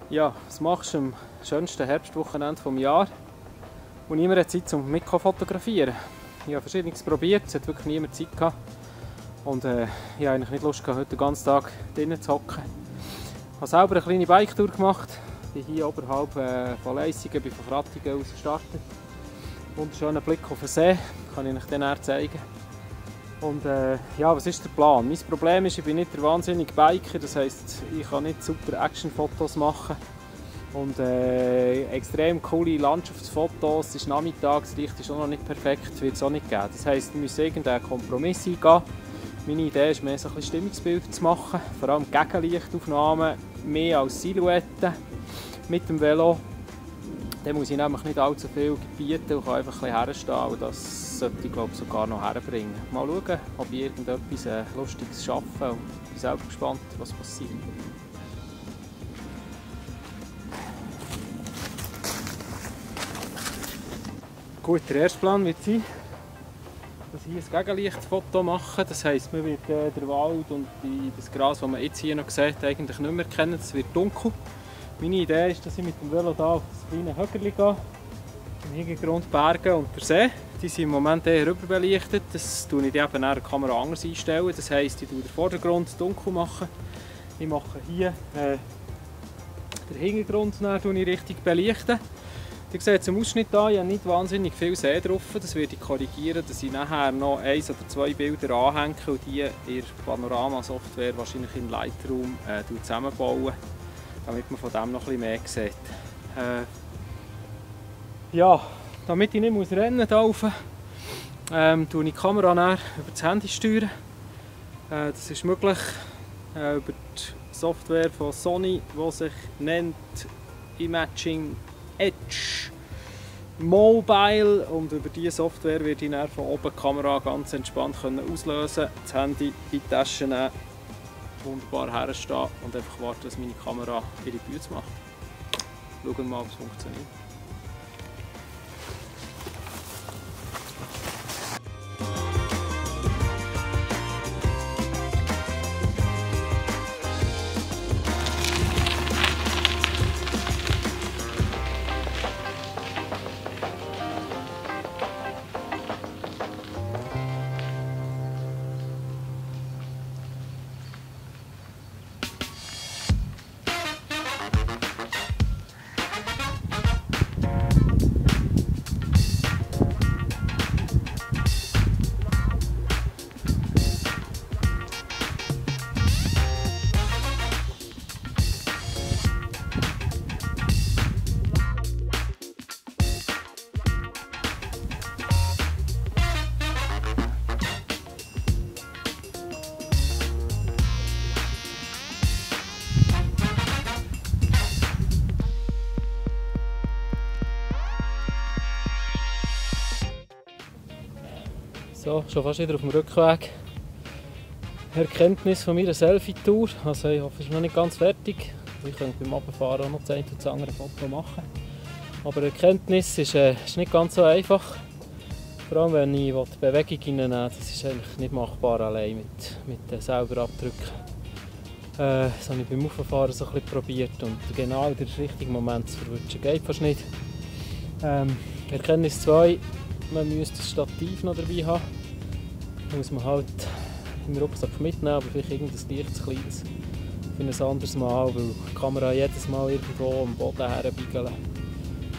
Ja, was machst du am schönsten Herbstwochenende des Jahres, wo niemand hat Zeit zum Fotografieren? Ich habe Verschiedenes probiert, es hat wirklich niemand Zeit gehabt. Und ich habe eigentlich nicht Lust gehabt, heute den ganzen Tag drinnen zu hocken. Ich habe selber eine kleine Bike-Tour gemacht. Ich bin hier oberhalb von Leissigen, bin von Krattigen aus gestartet. Wunderschönen Blick auf den See, kann ich euch dann zeigen. Und ja, was ist der Plan? Mein Problem ist, ich bin nicht der wahnsinnige Biker, das heisst, ich kann nicht super Action-Fotos machen. Und extrem coole Landschaftsfotos, es ist nachmittags, das Licht ist auch noch nicht perfekt, wird es auch nicht geben. Das heisst, wir müssen irgendeinen Kompromiss eingehen. Meine Idee ist mehr so ein bisschen Stimmungsbilder zu machen, vor allem Gegenlichtaufnahmen, mehr als Silhouetten mit dem Velo. Dann muss ich nämlich nicht allzu viel bieten und kann einfach ein bisschen herstehen. Und das sollte ich, glaube ich, sogar noch herbringen. Mal schauen, ob ich irgendetwas Lustiges schaffe. Und ich bin selber gespannt, was passiert. Gut, der erste Plan wird sein, dass ich hier ein Gegenlichtfoto mache. Das heisst, man wird den Wald und das Gras, das man jetzt hier noch sieht, eigentlich nicht mehr erkennen. Es wird dunkel. Meine Idee ist, dass ich mit dem Velo hier auf das kleine Höckerli gehe. Im Hintergrund Berge und der See. Die sind im Moment eher überbelichtet. Das tue ich eben an der Kamera anders einstellen. Das heisst, ich mache den Vordergrund dunkel. Ich mache hier den Hintergrund richtig belichten. Ihr seht zum Ausschnitt hier, ich habe nicht wahnsinnig viel See drauf. Das werde ich korrigieren, dass ich nachher noch 1 oder 2 Bilder anhänge und die in der Panorama-Software wahrscheinlich in Lightroom zusammenbauen, damit man von dem noch ein bisschen mehr sieht. Ja, damit ich nicht rennen muss, steuere ich die Kamera über das Handy steuern. Das ist möglich über die Software von Sony, die sich nennt Imaging Edge Mobile, und über diese Software werde ich dann von oben die Kamera ganz entspannt auslösen, das Handy in die Tasche nehmen, wunderbar herstehen und einfach warten, dass meine Kamera ihre Bühne macht. Schauen wir mal, ob es funktioniert. So, schon fast wieder auf dem Rückweg. Erkenntnis von meiner Selfie-Tour. Also ich hoffe, es ist noch nicht ganz fertig. Ich könnte beim Abfahren auch noch das eine oder andere Foto machen. Aber die Erkenntnis ist nicht ganz so einfach. Vor allem, wenn ich die Bewegung reinnehmen, das ist eigentlich nicht machbar allein mit den selber abdrücken. Das habe ich beim Auffahren so ein bisschen probiert und genau den richtigen Moment zu verwünschen geht fast nicht. Erkenntnis 2. Man müsste das Stativ noch dabei haben. Das muss man halt im Rucksack mitnehmen, aber vielleicht irgendein leichtes kleines für ein anderes Mal, weil die Kamera jedes Mal irgendwo am Boden herbiegeln,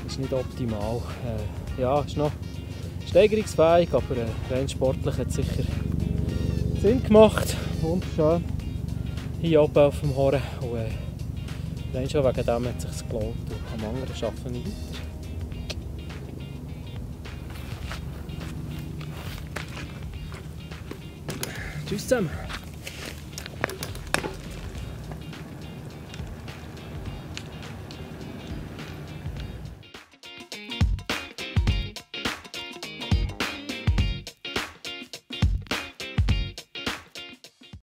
das ist nicht optimal. Ja, ist noch steigerungsfähig, aber rein sportlich hat es sicher Sinn gemacht. Wunderschön hier oben auf dem Horn. Und rein schon wegen dem hat es sich gelohnt. Und am anderen arbeite ich weiter. Tschüss zusammen.